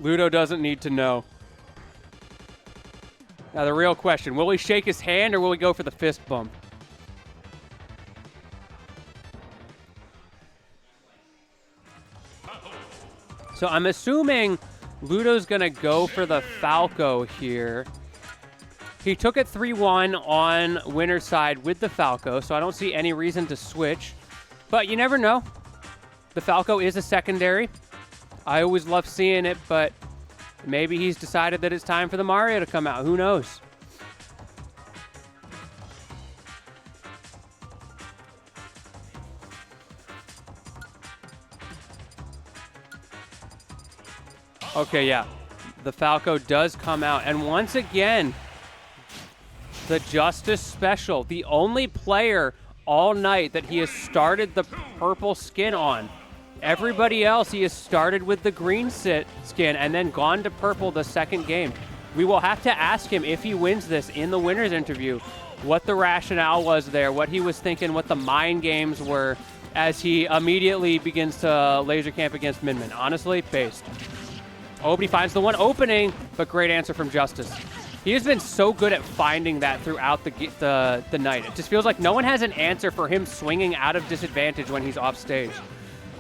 Ludo doesn't need to know. Now the real question, will we shake his hand or will we go for the fist bump? So I'm assuming Ludo's going to go for the Falco here. He took it 3-1 on winner's side with the Falco, so I don't see any reason to switch. But you never know. The Falco is a secondary. I always love seeing it, but maybe he's decided that it's time for the Mario to come out. Who knows? Okay, yeah. The Falco does come out. And once again, the Justice Special. The only player all night that he has started the purple skin on. Everybody else, he has started with the green skin and then gone to purple the second game. We will have to ask him if he wins this in the winner's interview, what the rationale was there, what he was thinking, what the mind games were as he immediately begins to laser camp against Min Min. Honestly, based. Oh, but he finds the one opening, but great answer from Justice. He has been so good at finding that throughout the night. It just feels like no one has an answer for him swinging out of disadvantage when he's off stage.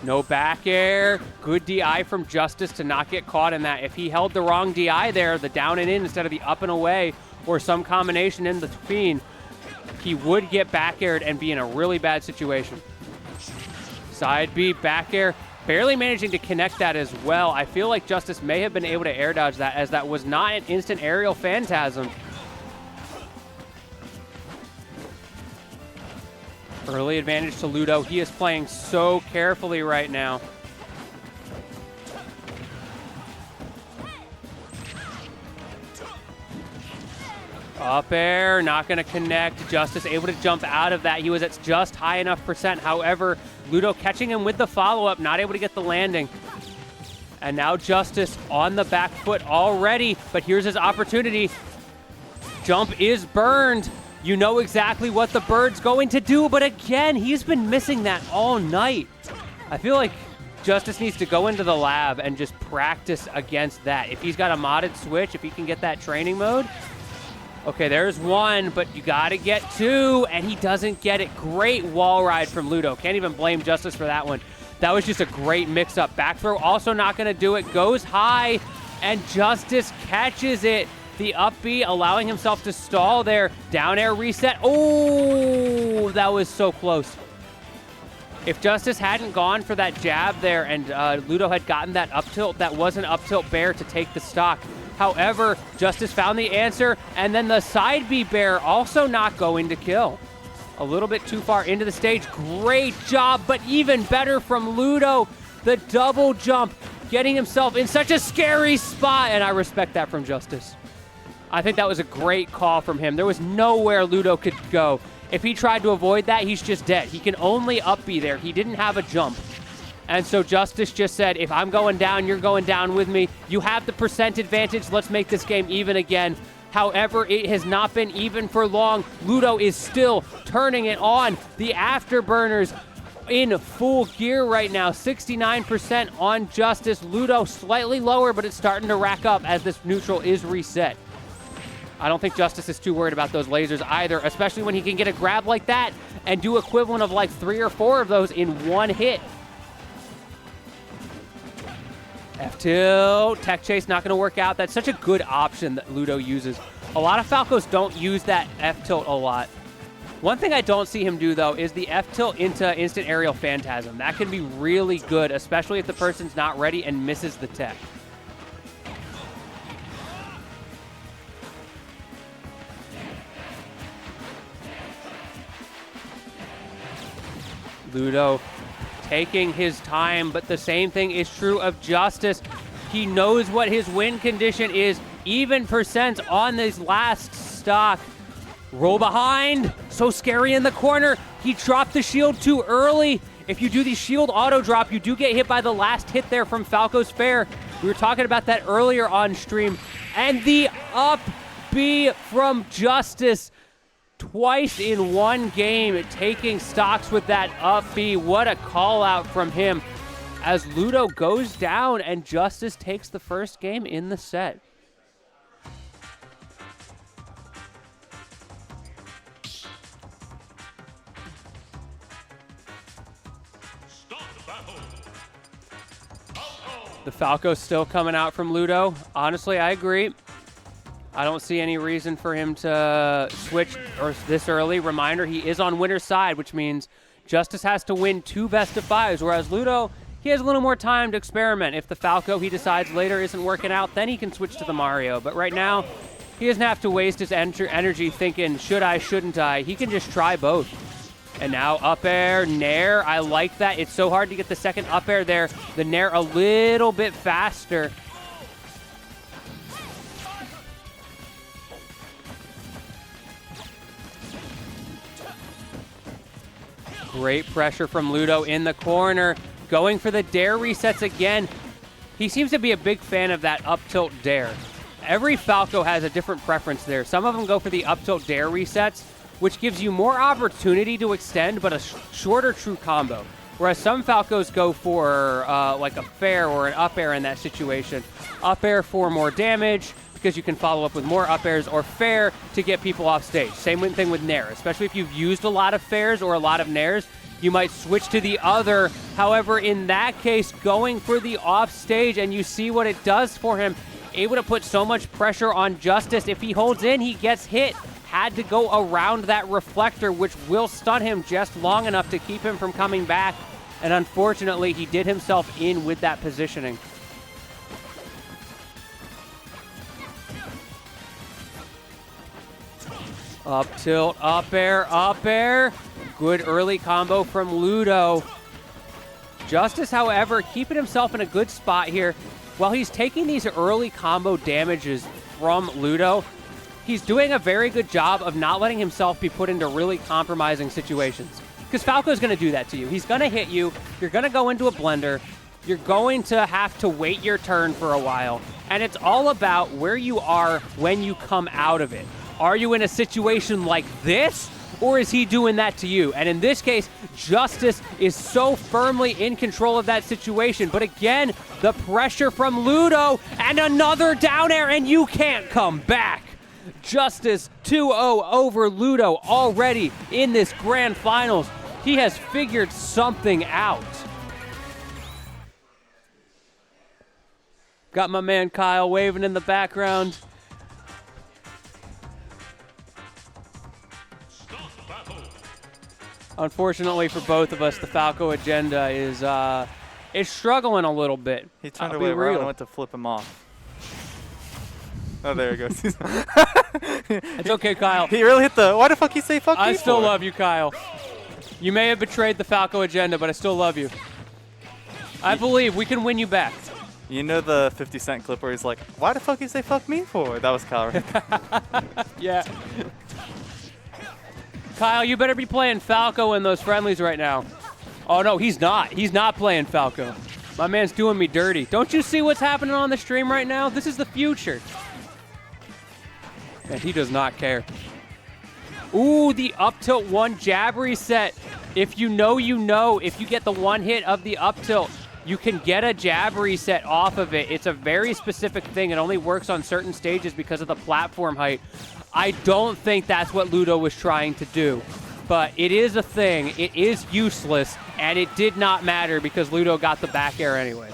No back air. Good DI from Justice to not get caught in that. If he held the wrong DI there, the down and in instead of the up and away, or some combination in between, he would get back aired and be in a really bad situation. Side B, back air. Barely managing to connect that as well. I feel like Justice may have been able to air dodge that, as that was not an instant aerial phantasm. Early advantage to Ludo. He is playing so carefully right now. Up air, not going to connect. Justice able to jump out of that. He was at just high enough percent. However, Ludo catching him with the follow-up, not able to get the landing. And now Justice on the back foot already, but here's his opportunity. Jump is burned. You know exactly what the bird's going to do, but again, he's been missing that all night. I feel like Justice needs to go into the lab and just practice against that. If he's got a modded switch, if he can get that training mode. Okay, there's one, but you gotta get two, and he doesn't get it. Great wall ride from Ludo. Can't even blame Justice for that one. That was just a great mix-up. Back throw also not gonna do it. Goes high, and Justice catches it. The up B allowing himself to stall there. Down air reset. Oh, that was so close. If Justice hadn't gone for that jab there and Ludo had gotten that up tilt, that was an up tilt bear to take the stock. However, Justice found the answer, and then the side B bear also not going to kill. A little bit too far into the stage. Great job, but even better from Ludo. The double jump, getting himself in such a scary spot, and I respect that from Justice. I think that was a great call from him. There was nowhere Ludo could go. If he tried to avoid that, he's just dead. He can only up B there. He didn't have a jump. And so Justice just said, if I'm going down, you're going down with me. You have the percent advantage. Let's make this game even again. However, it has not been even for long. Ludo is still turning it on. The afterburners in full gear right now. 69% on Justice. Ludo slightly lower, but it's starting to rack up as this neutral is reset. I don't think Justice is too worried about those lasers either, especially when he can get a grab like that and do equivalent of like 3 or 4 of those in one hit. F-tilt, tech chase not going to work out. That's such a good option that Ludo uses. A lot of Falcos don't use that F-tilt a lot. One thing I don't see him do, though, is the F-tilt into instant aerial phantasm. That can be really good, especially if the person's not ready and misses the tech. Ludo taking his time, but the same thing is true of Justice. He knows what his win condition is. Even percent on this last stock. Roll behind. So scary in the corner. He dropped the shield too early. If you do the shield auto drop, you do get hit by the last hit there from Falco's Fair. We were talking about that earlier on stream. And the up B from Justice. Twice in one game, taking stocks with that up B. What a call out from him. as Ludo goes down and Justice takes the first game in the set. The Falco's still coming out from Ludo. Honestly, I agree. I don't see any reason for him to switch or this early. Reminder, he is on winner's side, which means Justice has to win 2 best-of-5s, whereas Ludo, he has a little more time to experiment. If the Falco he decides later isn't working out, then he can switch to the Mario. But right now, he doesn't have to waste his energy thinking, should I, shouldn't I? He can just try both. And now up air, nair. I like that. It's so hard to get the second up air there. The nair a little bit faster. Great pressure from Ludo in the corner. Going for the dare resets again. He seems to be a big fan of that up tilt dare. Every Falco has a different preference there. Some of them go for the up tilt dare resets, which gives you more opportunity to extend, but a shorter true combo. Whereas some Falcos go for like a fair or an up air in that situation. Up air for more damage, because you can follow up with more up airs, or fair to get people off stage. Same thing with nair, especially if you've used a lot of fairs or a lot of nairs, you might switch to the other. However, in that case, going for the off stage, and you see what it does for him, able to put so much pressure on Justice. If he holds in, he gets hit. Had to go around that reflector, which will stun him just long enough to keep him from coming back. And unfortunately, he did himself in with that positioning. Up tilt, up air, up air. Good early combo from Ludo. Justice, however, keeping himself in a good spot here. While he's taking these early combo damages from Ludo, he's doing a very good job of not letting himself be put into really compromising situations. Because Falco's going to do that to you. He's going to hit you. You're going to go into a blender. You're going to have to wait your turn for a while. And it's all about where you are when you come out of it. Are you in a situation like this? Or is he doing that to you? And in this case, Justice is so firmly in control of that situation. But again, the pressure from Ludo and another down air, and you can't come back. Justice 2-0 over Ludo already in this grand finals. He has figured something out. Got my man Kyle waving in the background. Unfortunately for both of us, the Falco agenda is struggling a little bit. He turned away right and went to flip him off. Oh, there he goes. It's okay, Kyle. He really hit the, why the fuck he say fuck me I still for? love you, Kyle. You may have betrayed the Falco agenda, but I still love you. I believe we can win you back. You know the 50 Cent clip where he's like, why the fuck you say fuck me for? That was Kyle, right? Yeah. Kyle, you better be playing Falco in those friendlies right now. Oh, no, he's not. He's not playing Falco. My man's doing me dirty. Don't you see what's happening on the stream right now? This is the future. And he does not care. Ooh, the up tilt one jab reset. If you know, you know. If you get the one hit of the up tilt, you can get a jab reset off of it. It's a very specific thing. It only works on certain stages because of the platform height. I don't think that's what Ludo was trying to do, but it is a thing. It is useless, and it did not matter because Ludo got the back air anyway.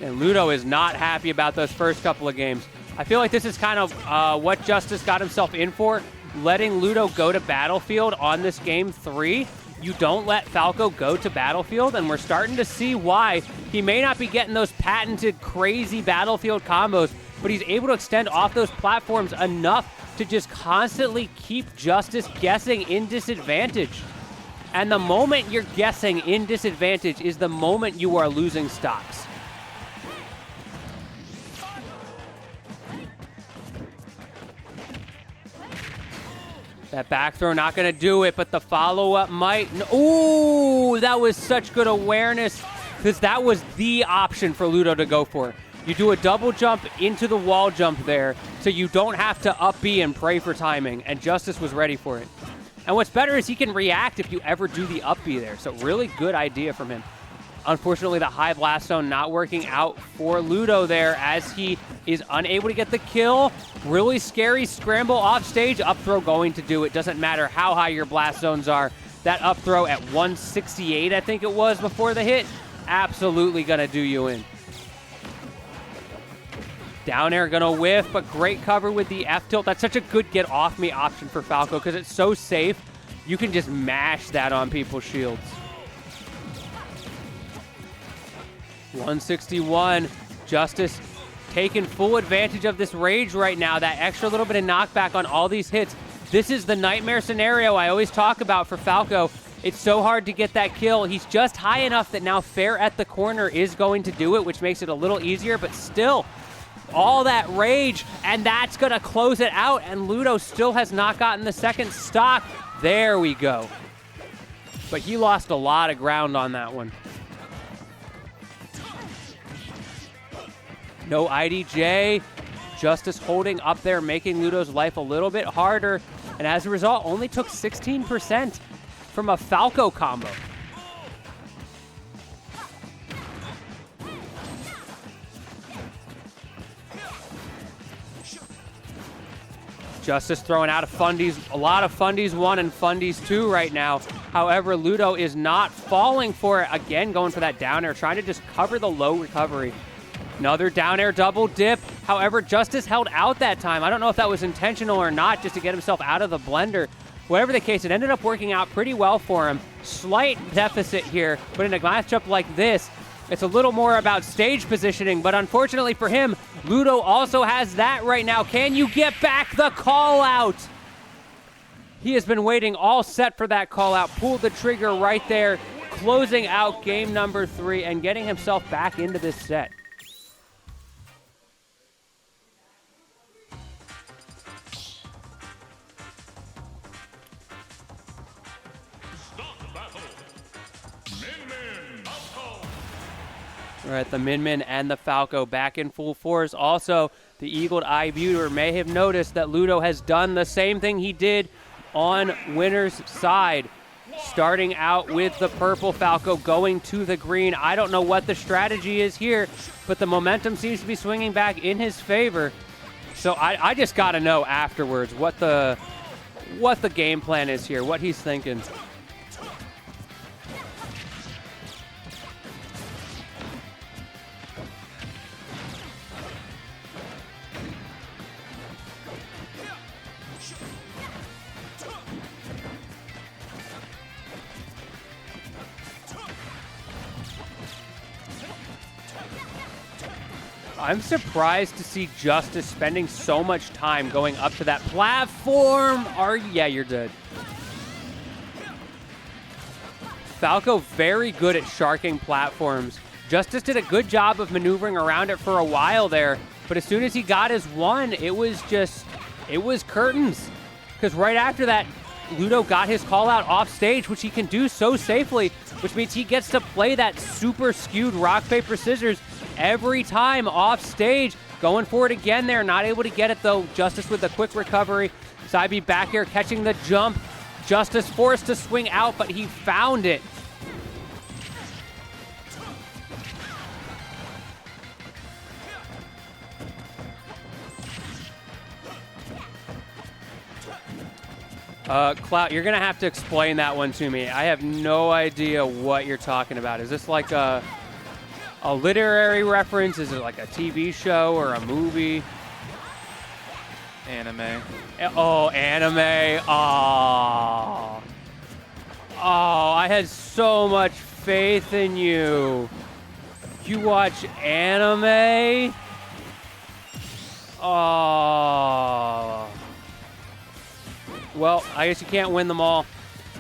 And Ludo is not happy about those first couple of games. I feel like this is kind of what Justice got himself in for, letting Ludo go to Battlefield on this game 3. You don't let Falco go to Battlefield, and we're starting to see why. He may not be getting those patented crazy Battlefield combos, but he's able to extend off those platforms enough to just constantly keep Justice guessing in disadvantage. And the moment you're guessing in disadvantage is the moment you are losing stocks. That back throw not going to do it, but the follow-up might. Ooh, that was such good awareness, because that was the option for Ludo to go for. You do a double jump into the wall jump there, so you don't have to up B and pray for timing, and Justice was ready for it. And what's better is he can react if you ever do the up B there. So really good idea from him. Unfortunately, the high blast zone not working out for Ludo there as he is unable to get the kill. Really scary scramble off stage. Up throw going to do it. Doesn't matter how high your blast zones are. That up throw at 168, I think it was before the hit, absolutely going to do you in. Down air going to whiff, but great cover with the F tilt. That's such a good get off me option for Falco because it's so safe. You can just mash that on people's shields. 161, Justice taking full advantage of this rage right now. That extra little bit of knockback on all these hits. This is the nightmare scenario I always talk about for Falco. It's so hard to get that kill. He's just high enough that now fair at the corner is going to do it, which makes it a little easier, but still, all that rage, and that's going to close it out, and Ludo still has not gotten the second stock. There we go. But he lost a lot of ground on that one. No IDJ. Justice holding up there, making Ludo's life a little bit harder, and as a result, only took 16% from a Falco combo. Justice throwing out a lot of fundies 1 and fundies 2 right now. However, Ludo is not falling for it. Again, going for that down air, trying to just cover the low recovery. Another down air double dip. However, Justice held out that time. I don't know if that was intentional or not, just to get himself out of the blender. Whatever the case, it ended up working out pretty well for him. Slight deficit here, but in a matchup like this, it's a little more about stage positioning, but unfortunately for him, Ludo also has that right now. Can you get back the call out? He has been waiting all set for that call out, pulled the trigger right there, closing out game number 3 and getting himself back into this set. All right, the Min and the Falco back in full force. Also, the eagled eye viewer may have noticed that Ludo has done the same thing he did on winner's side. Starting out with the purple Falco, going to the green. I don't know what the strategy is here, but the momentum seems to be swinging back in his favor. So I just got to know afterwards what the game plan is here, what he's thinking. I'm surprised to see Justice spending so much time going up to that platform. Yeah, you're dead. Falco very good at sharking platforms. Justice did a good job of maneuvering around it for a while there, but as soon as he got his one, it was curtains. Because right after that, Ludo got his call out off stage, which he can do so safely, which means he gets to play that super skewed rock, paper, scissors every time off stage. Going for it again there, not able to get it though. Justice with a quick recovery. BiB back here catching the jump. Justice forced to swing out, but he found it. Clout, you're gonna have to explain that one to me. I have no idea what you're talking about. Is this like a literary reference? Is it like a TV show or a movie? Anime. Oh, anime. Oh, I had so much faith in you. You watch anime? Oh. Well, I guess you can't win them all.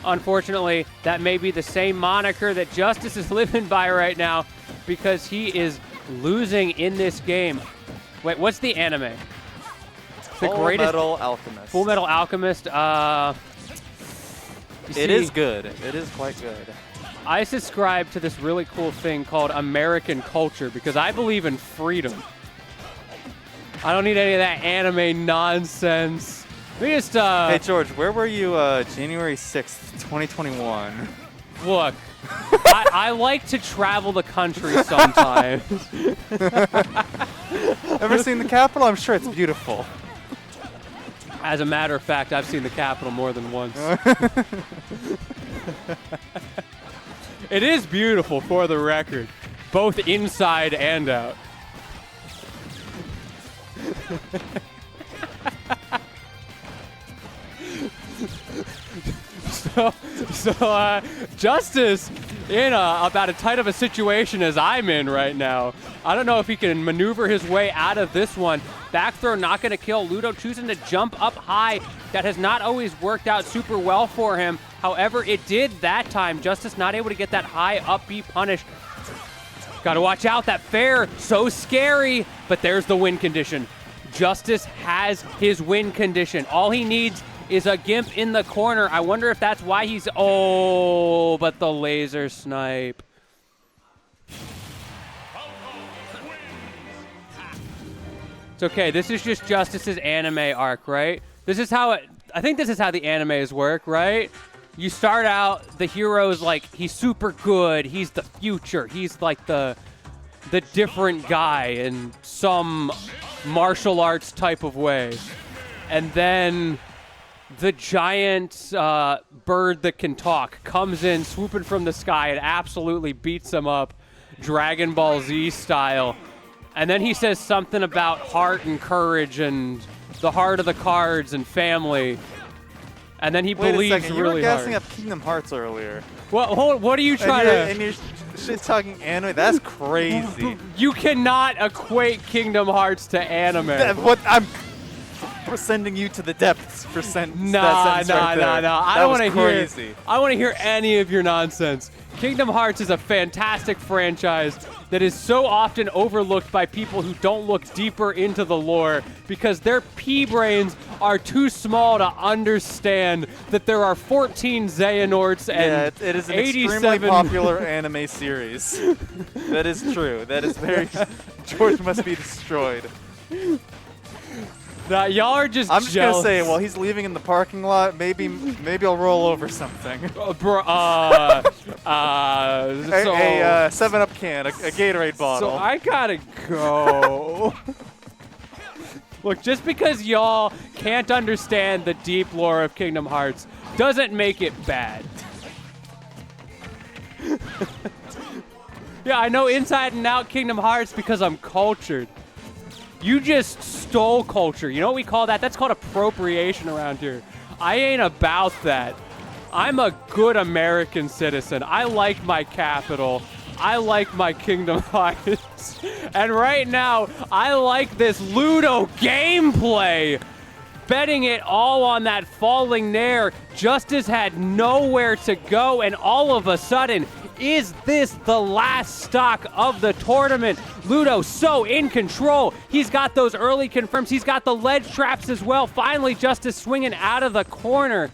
Unfortunately, that may be the same moniker that Justice is living by right now because he is losing in this game. Wait, what's the anime? Full Metal Alchemist. Full Metal Alchemist. It is good. It is quite good. I subscribe to this really cool thing called American culture because I believe in freedom. I don't need any of that anime nonsense. We just, Hey, George, where were you January 6th, 2021? Look, I like to travel the country sometimes. Ever seen the Capitol? I'm sure it's beautiful. As a matter of fact, I've seen the Capitol more than once. It is beautiful, for the record, both inside and out. So, Justice in about as tight of a situation as I'm in right now. I don't know if he can maneuver his way out of this one. Back throw not going to kill. Ludo choosing to jump up high. That has not always worked out super well for him. However, it did that time. Justice not able to get that high up B punish. Got to watch out. That fair, so scary. But there's the win condition. Justice has his win condition. All he needs is a Gimp in the corner. I wonder if that's why he's... Oh, but the laser snipe. It's okay. This is just Justice's anime arc, right? This is how it... I think this is how the animes work, right? You start out, the hero's like, he's super good. He's the future. He's like the different guy in some martial arts type of way. And then the giant bird that can talk comes in, swooping from the sky, and absolutely beats him up, Dragon Ball Z style. And then he says something about heart and courage and the heart of the cards and family. And then he believes Wait a second, really you were hard. gassing up Kingdom Hearts earlier. What are you trying to... And you're shit talking anime? That's crazy. You cannot equate Kingdom Hearts to anime. What I'm sending you to the depths for that sentence Nah. right there. I don't want to hear. Crazy. I want to hear any of your nonsense. Kingdom Hearts is a fantastic franchise that is so often overlooked by people who don't look deeper into the lore because their pea brains are too small to understand that there are 14 Xehanorts and it is an 87 extremely popular anime series. That is true. That is very... George must be destroyed. Nah, y'all are just I'm just jealous. gonna say, while he's leaving in the parking lot, maybe I'll roll over something. A 7-Up can, a Gatorade bottle. So I gotta go. Look, just because y'all can't understand the deep lore of Kingdom Hearts doesn't make it bad. Yeah, I know inside and out Kingdom Hearts because I'm cultured. You just stole culture. You know what we call that? That's called appropriation around here. I ain't about that. I'm a good American citizen. I like my capital. I like my Kingdom Hearts. And right now, I like this Ludo gameplay. Betting it all on that falling nair. Justice had nowhere to go, and all of a sudden, is this the last stock of the tournament? Ludo so in control. He's got those early confirms. He's got the ledge traps as well. Finally, Justice swinging out of the corner.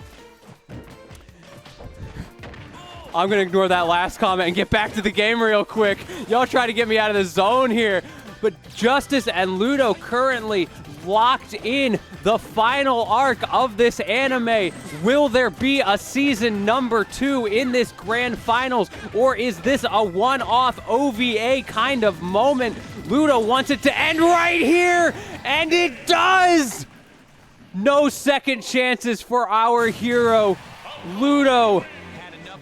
I'm going to ignore that last comment and get back to the game real quick. Y'all try to get me out of the zone here. But Justice and Ludo currently locked in the final arc of this anime. Will there be a season number 2 in this grand finals, or is this a one-off OVA kind of moment? Ludo wants it to end right here, and it does! No second chances for our hero. Ludo,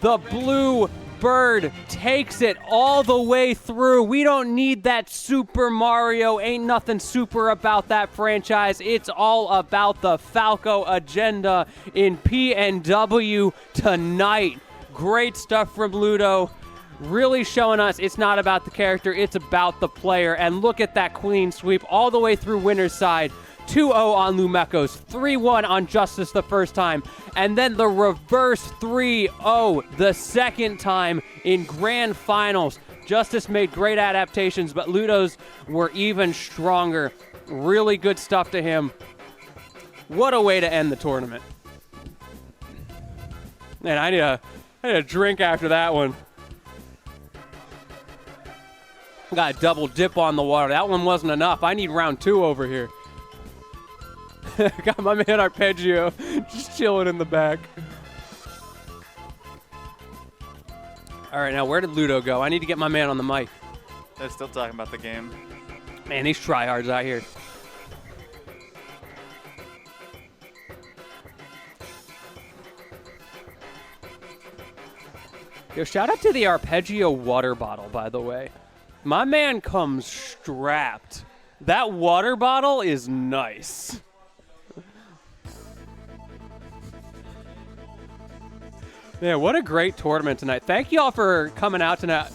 the blue bird, takes it all the way through. We don't need that Super Mario. Ain't nothing super about that franchise. It's all about the Falco agenda in PNW tonight. Great stuff from Ludo. Really showing us it's not about the character, it's about the player. And look at that clean sweep all the way through winner's side. 2-0 on Lumecos, 3-1 on Justice the first time, and then the reverse 3-0 the second time in grand finals. Justice made great adaptations, but Ludo's were even stronger. Really good stuff to him. What a way to end the tournament. Man, I need a drink after that one. Got a double dip on the water. That one wasn't enough. I need round 2 over here. Got my man Arpeggio just chilling in the back. All right, now where did Ludo go? I need to get my man on the mic. They're still talking about the game. Man, these tryhards out here. Yo, shout out to the Arpeggio water bottle, by the way. My man comes strapped. That water bottle is nice. Man, what a great tournament tonight. Thank you all for coming out tonight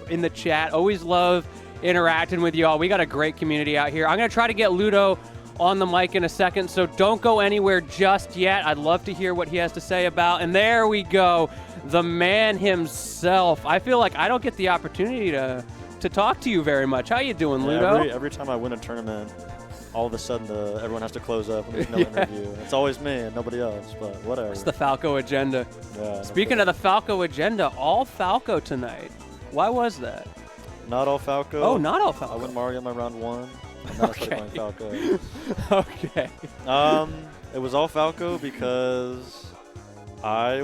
in the chat. Always love interacting with you all. We got a great community out here. I'm going to try to get Ludo on the mic in a second, so don't go anywhere just yet. I'd love to hear what he has to say about. And there we go, the man himself. I feel like I don't get the opportunity to talk to you very much. How you doing, Ludo? Every time I win a tournament, all of a sudden everyone has to close up and there's no interview. It's always me and nobody else, but whatever. It's the Falco agenda. Yeah, Speaking of the Falco agenda, all Falco tonight. Why was that? Not all Falco. Oh, not all Falco. I win Mario in my round 1. And then I started playing Falco. Okay. It was all Falco because I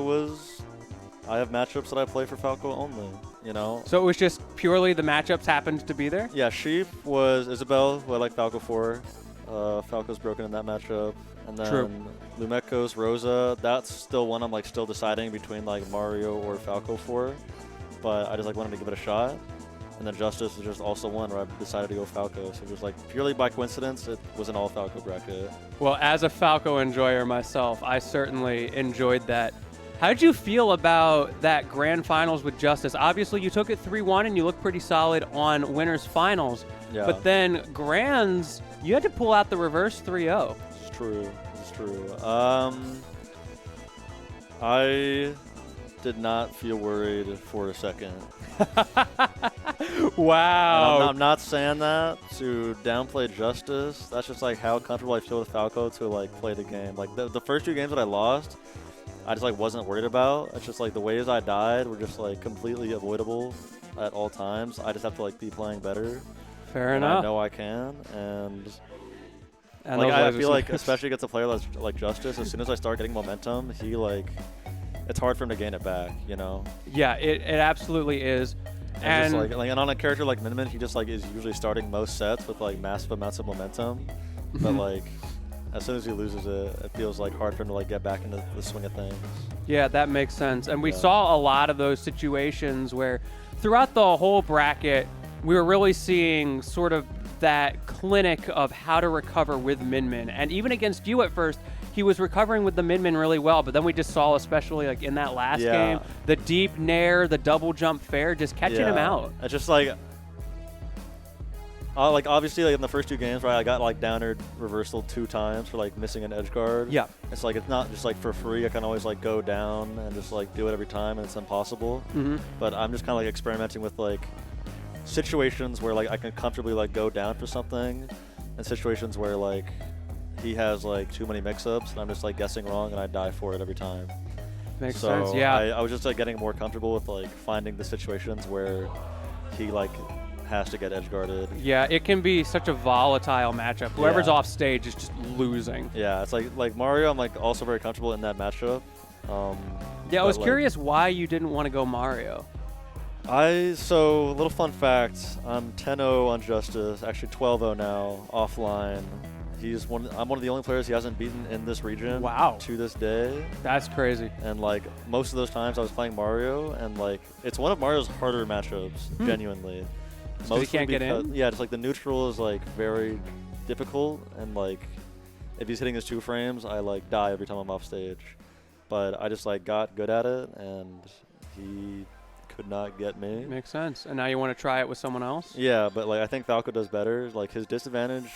have matchups that I play for Falco only, you know? So it was just purely the matchups happened to be there? Yeah, Sheep was Isabelle, who I like Falco for. Falco's broken in that matchup. And then Lumeco's Rosa. That's still one I'm like still deciding between like Mario or Falco for. But I just like wanted to give it a shot. And then Justice was just also one where I decided to go Falco. So it was like purely by coincidence, it was an all Falco bracket. Well, as a Falco enjoyer myself, I certainly enjoyed that. How did you feel about that grand finals with Justice? Obviously, you took it 3-1 and you looked pretty solid on winners finals. Yeah. But then grands, you had to pull out the reverse 3-0. It's true. It's true. I did not feel worried for a second. Wow. I'm not saying that to downplay Justice. That's just like how comfortable I feel with Falco to like play the game. Like the first 2 games that I lost, I just like wasn't worried about. It's just like the ways I died were just like completely avoidable at all times. I just have to like be playing better. Fair enough. I know I can, and And like those I lasers feel like are- especially against a player like Justice, as soon as I start getting momentum, he like it's hard for him to gain it back, you know. Yeah, it absolutely is. And And just like on a character like Min Min, he just like is usually starting most sets with like massive amounts of momentum, but like as soon as he loses it, it feels like hard for him to like get back into the swing of things. yeah, that makes sense. And we Yeah. saw a lot of those situations where throughout the whole bracket, we were really seeing sort of that clinic of how to recover with Min Min. And even against you at first, he was recovering with the Min Min really well, but then we just saw, especially like in that last Yeah. game, the deep nair, the double jump fair, just catching him out. It's just like obviously like in the first 2 games, right, I got like downward reversal 2 times for like missing an edge guard. Yeah. It's like it's not just like for free. I can always like go down and just like do it every time, and it's impossible. But I'm just kind of like experimenting with like situations where like I can comfortably like go down for something, and situations where like he has like too many mix-ups and I'm just like guessing wrong and I die for it every time. Makes So sense, yeah. I was just like getting more comfortable with like finding the situations where he like has to get edge guarded. Yeah, it can be such a volatile matchup. Whoever's Yeah. off stage is just losing. Yeah, it's like Mario, I'm like also very comfortable in that matchup. Yeah, I was but, like, curious why you didn't want to go Mario. So little fun fact, I'm 10-0 on Justice, actually 12-0 now, offline. I'm one of the only players he hasn't beaten in this region. Wow. To this day. That's crazy. And like most of those times I was playing Mario, and like it's one of Mario's harder matchups, genuinely. Because he can't get in? Yeah, just like the neutral is like very difficult, and like if he's hitting his 2 frames, I like die every time I'm off stage. But I just like got good at it, and he could not get me. Makes sense. And now you want to try it with someone else? Yeah, but like I think Falco does better. Like his disadvantage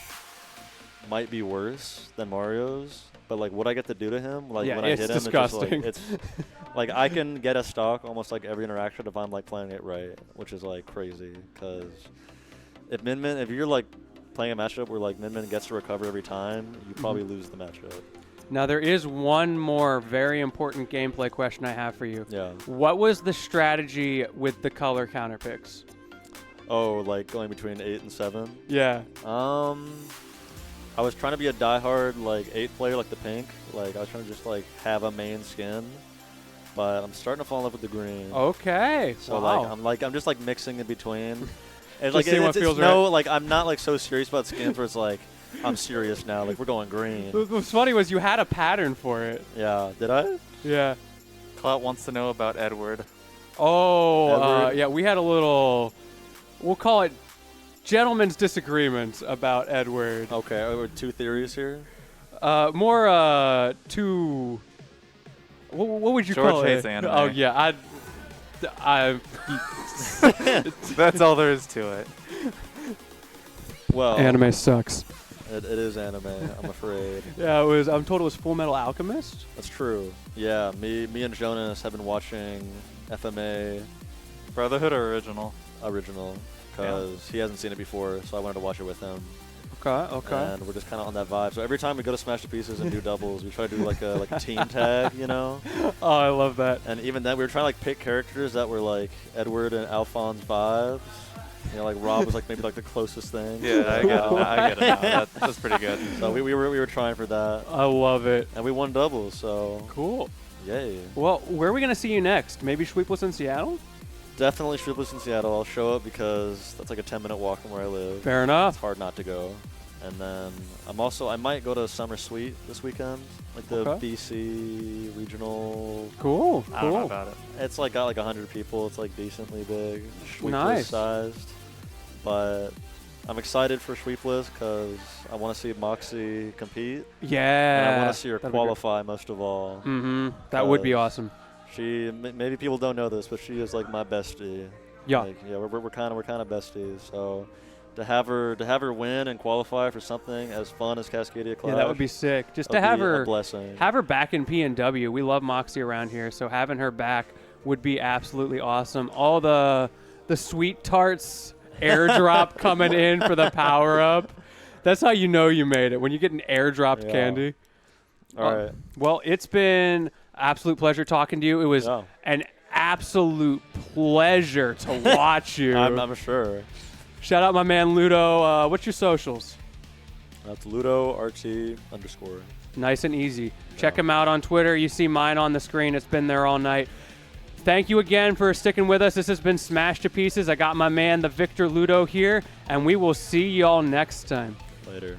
might be worse than Mario's, but like what I get to do to him, like Yeah, when I it's hit him, disgusting. it's just like it's like I can get a stock almost like every interaction if I'm like playing it right, which is like crazy. Because if you're like playing a matchup where like Min Min gets to recover every time, you probably lose the matchup. Now, there is one more very important gameplay question I have for you. Yeah. What was the strategy with the color counter picks? Oh, like going between 8 and 7. Yeah. I was trying to be a diehard like 8 player like the pink. Like I was trying to just like have a main skin, but I'm starting to fall in love with the green. Okay. So Wow. I'm just like mixing in between. And Just like seeing what it's feels no right. like I'm not like so serious about skins where it's like I'm serious now. Like we're going green. What's funny was you had a pattern for it. Yeah. Did I? Yeah. Clout wants to know about Edward. Oh, Edward? yeah, we had a little, we'll call it gentleman's disagreement about Edward. Okay. Are there 2 theories here? More two, what would you George call hates it? anime. Oh, yeah, That's all there is to it. Well, anime sucks. it is anime. I'm afraid. Yeah, I'm told it was Full Metal Alchemist. That's true. Yeah. Me and Jonas have been watching FMA Brotherhood or original? original because he hasn't seen it before, so I wanted to watch it with him. Okay. And we're just kind of on that vibe. So every time we go to Smash the Pieces and do doubles, we try to do like a team tag, you know. Oh, I love that. And even then, we were trying to like pick characters that were like Edward and Alphonse vibes. You know, like Rob was like maybe like the closest thing. Yeah, I get it. I get it now. That's pretty good. So we were trying for that, I love it. and we won doubles. So Cool. yay! Well, where are we going to see you next? Maybe Sweepless in Seattle? Definitely Shrewdless in Seattle. I'll show up because that's like a 10-minute walk from where I live. Fair It's enough. hard not to go. And then I might go to Summer Suite this weekend, like the Okay. BC regional. Cool. I don't know about it. It's like got like 100 people. It's like decently big, Sweepless Nice. sized. But I'm excited for Sweepless because I want to see Moxie compete, Yeah. and I want to see her that'd be great. qualify most of all. Mm-hmm. That would be Because awesome. Maybe people don't know this, but she is like my bestie. Yeah. Like, yeah, we're kind of besties. So to have her win and qualify for something as fun as Cascadia Clash. Yeah, that would be sick. Just that to would have be a her blessing. have her back in PNW. We love Moxie around here, so having her back would be absolutely awesome. All the sweet tarts airdrop coming in for the power up. That's how you know you made it, when you get an airdropped Yeah. candy. All right. Well, it's been absolute pleasure talking to you. It was Yeah. an absolute pleasure to watch you. I'm sure. Shout out my man Ludo. What's your socials? That's Ludo RT_. Nice and easy. Check him out on Twitter. You see mine on the screen. It's been there all night. Thank you again for sticking with us. This has been Smash to Pieces. I got my man, the Victor Ludo here, and we will see y'all next time. Later.